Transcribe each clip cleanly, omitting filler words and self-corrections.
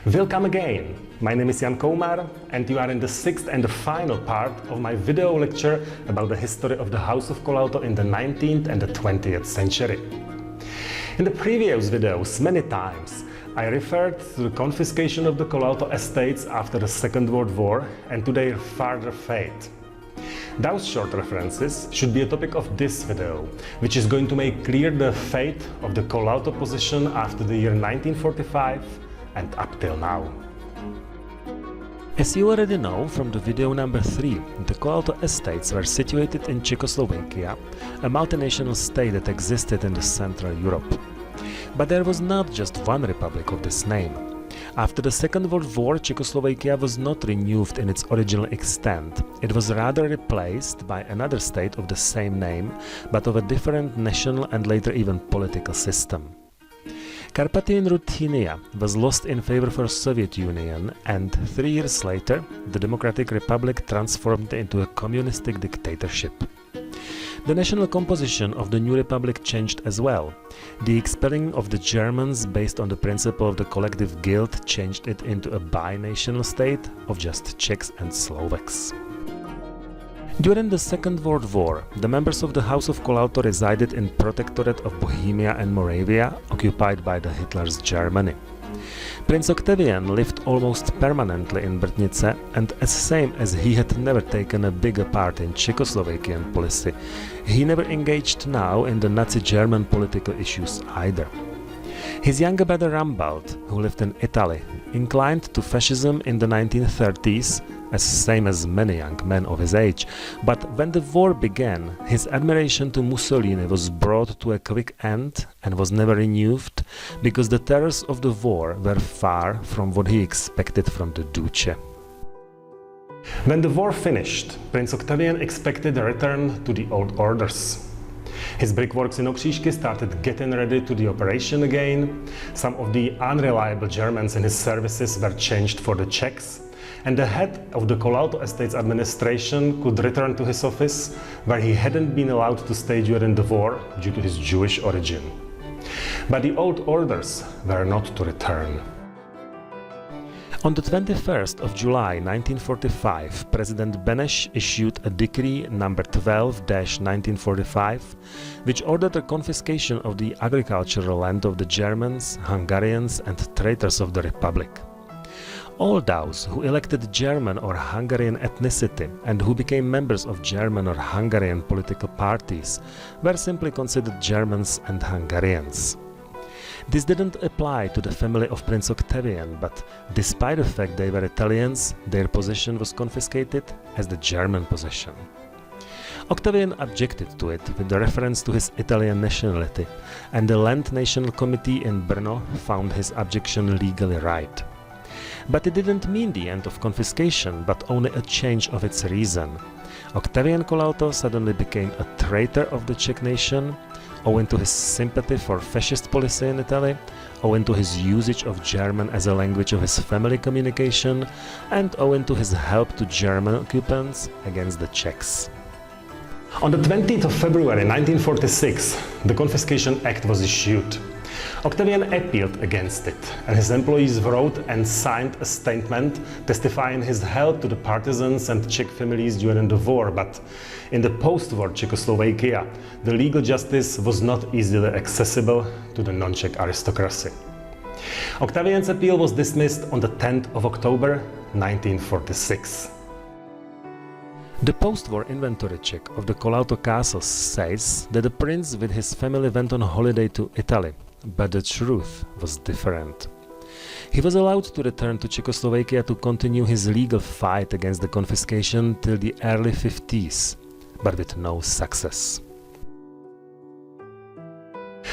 Welcome again! My name is Jan Koumar and you are in the sixth and the final part of my video lecture about the history of the House of Kolauto in the 19th and the 20th century. In the previous videos, many times, I referred to the confiscation of the Kolauto estates after the Second World War and to their further fate. Those short references should be a topic of this video, which is going to make clear the fate of the Kolauto position after the year 1945 and up till now. As you already know from the video number 3, the Kolauto estates were situated in Czechoslovakia, a multinational state that existed in the Central Europe. But there was not just one republic of this name. After the Second World War, Czechoslovakia was not renewed in its original extent. It was rather replaced by another state of the same name, but of a different national and later even political system. Carpathian Ruthenia was lost in favor for Soviet Union, and 3 years later the Democratic Republic transformed into a communistic dictatorship. The national composition of the new republic changed as well. The expelling of the Germans based on the principle of the collective guilt changed it into a binational state of just Czechs and Slovaks. During the Second World War, the members of the House of Kolauto resided in Protectorate of Bohemia and Moravia, occupied by the Hitler's Germany. Prince Octavian lived almost permanently in Brtnice, and as same as he had never taken a bigger part in Czechoslovakian policy, he never engaged now in the Nazi German political issues either. His younger brother Rambald, who lived in Italy, inclined to fascism in the 1930s, as same as many young men of his age, but when the war began, his admiration to Mussolini was brought to a quick end and was never renewed, because the terrors of the war were far from what he expected from the Duce. When the war finished, Prince Octavian expected a return to the old orders. His brickworks in Okřížky started getting ready to the operation again, some of the unreliable Germans in his services were changed for the Czechs, and the head of the Kolauto estates administration could return to his office, where he hadn't been allowed to stay during the war due to his Jewish origin. But the old orders were not to return. On the 21st of July 1945, President Beneš issued a decree number 12-1945, which ordered the confiscation of the agricultural land of the Germans, Hungarians and traitors of the Republic. All those who elected German or Hungarian ethnicity and who became members of German or Hungarian political parties were simply considered Germans and Hungarians. This didn't apply to the family of Prince Octavian, but despite the fact they were Italians, their possession was confiscated as the German possession. Octavian objected to it with the reference to his Italian nationality, and the Land National Committee in Brno found his objection legally right. But it didn't mean the end of confiscation, but only a change of its reason. Octavian Kolauto suddenly became a traitor of the Czech nation, owing to his sympathy for fascist policy in Italy, owing to his usage of German as a language of his family communication, and owing to his help to German occupants against the Czechs. On the 20th of February 1946, the Confiscation Act was issued. Octavian appealed against it, and his employees wrote and signed a statement testifying his help to the partisans and Czech families during the war, but in the post-war Czechoslovakia, the legal justice was not easily accessible to the non-Czech aristocracy. Octavian's appeal was dismissed on the 10th of October 1946. The post-war inventory check of the Kolauto castles says that the prince with his family went on holiday to Italy, but the truth was different. He was allowed to return to Czechoslovakia to continue his legal fight against the confiscation till the early 50s, but with no success.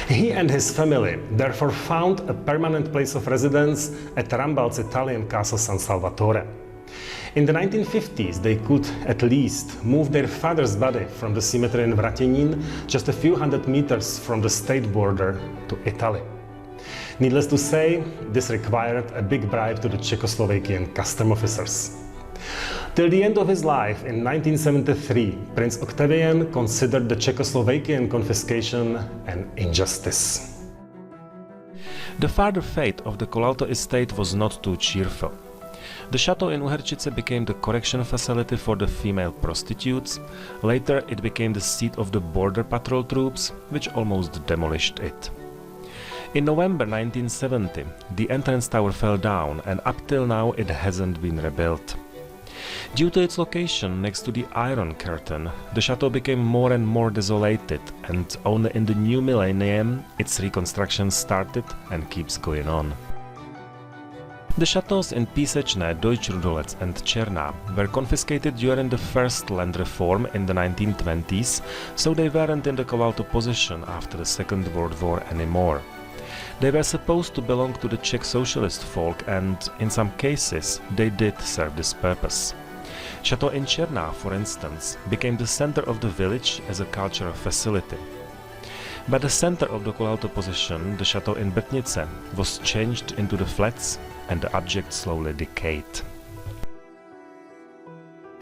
He and his family therefore found a permanent place of residence at Rambald's Italian castle San Salvatore. In the 1950s, they could at least move their father's body from the cemetery in Vratěnín, just a few hundred meters from the state border, to Italy. Needless to say, this required a big bribe to the Czechoslovakian custom officers. Till the end of his life in 1973, Prince Octavian considered the Czechoslovakian confiscation an injustice. The further fate of the Colalto estate was not too cheerful. The chateau in Uherčice became the correction facility for the female prostitutes. Later it became the seat of the border patrol troops, which almost demolished it. In November 1970, the entrance tower fell down, and up till now it hasn't been rebuilt. Due to its location next to the Iron Curtain, the chateau became more and more desolated, and only in the new millennium its reconstruction started and keeps going on. The chateaus in Písečné, Deutsch-Rudolec and Černá were confiscated during the first land reform in the 1920s, so they weren't in the Colalto possession after the Second World War anymore. They were supposed to belong to the Czech socialist folk, and in some cases they did serve this purpose. Chateau in Černá, for instance, became the center of the village as a cultural facility. But the center of the Colalto possession, the chateau in Brtnice, was changed into the flats, and the object slowly decayed.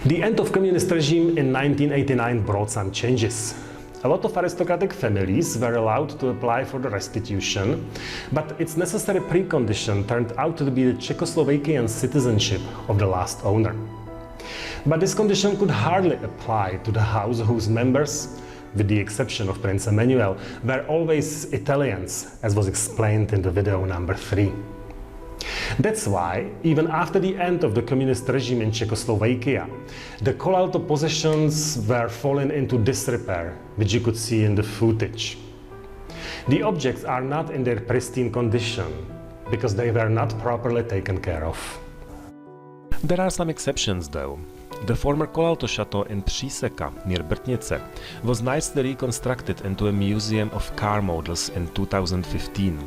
The end of communist regime in 1989 brought some changes. A lot of aristocratic families were allowed to apply for the restitution, but its necessary precondition turned out to be the Czechoslovakian citizenship of the last owner. But this condition could hardly apply to the house whose members, with the exception of Prince Emmanuel, were always Italians, as was explained in the video number 3. That's why, even after the end of the communist regime in Czechoslovakia, the Colalto possessions were falling into disrepair, which you could see in the footage. The objects are not in their pristine condition, because they were not properly taken care of. There are some exceptions though. The former Colalto chateau in Příseka, near Brtnice, was nicely reconstructed into a museum of car models in 2015.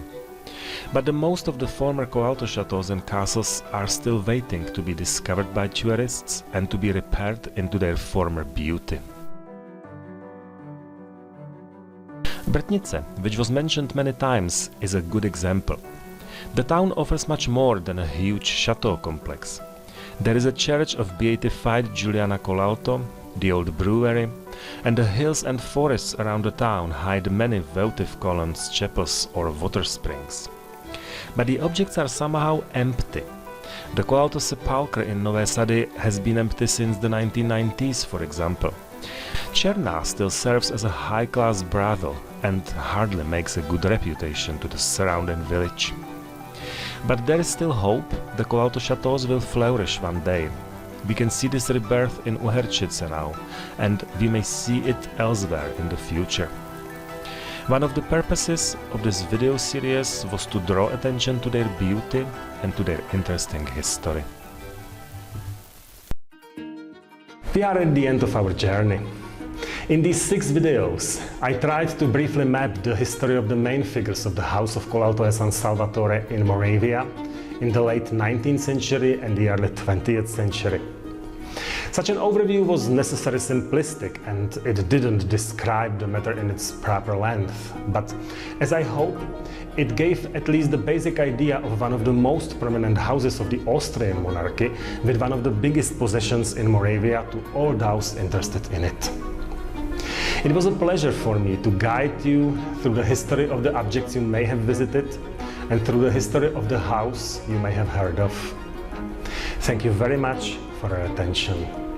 But the most of the former Colalto chateaux and castles are still waiting to be discovered by tourists and to be repaired into their former beauty. Brtnice, which was mentioned many times, is a good example. The town offers much more than a huge chateau complex. There is a church of beatified Juliana Colalto, the old brewery, and the hills and forests around the town hide many votive columns, chapels or water springs. But the objects are somehow empty. The Colalto sepulchre in Nové Sady has been empty since the 1990s, for example. Černá still serves as a high-class brothel and hardly makes a good reputation to the surrounding village. But there is still hope. The Colalto chateaus will flourish one day. We can see this rebirth in Uherčice now, and we may see it elsewhere in the future. One of the purposes of this video series was to draw attention to their beauty and to their interesting history. We are at the end of our journey. In these 6 videos, I tried to briefly map the history of the main figures of the House of Colalto e San Salvatore in Moravia in the late 19th century and the early 20th century. Such an overview was necessarily simplistic, and it didn't describe the matter in its proper length, but as I hope, it gave at least the basic idea of one of the most prominent houses of the Austrian monarchy, with one of the biggest possessions in Moravia, to all those interested in it. It was a pleasure for me to guide you through the history of the objects you may have visited and through the history of the house you may have heard of. Thank you very much for your attention.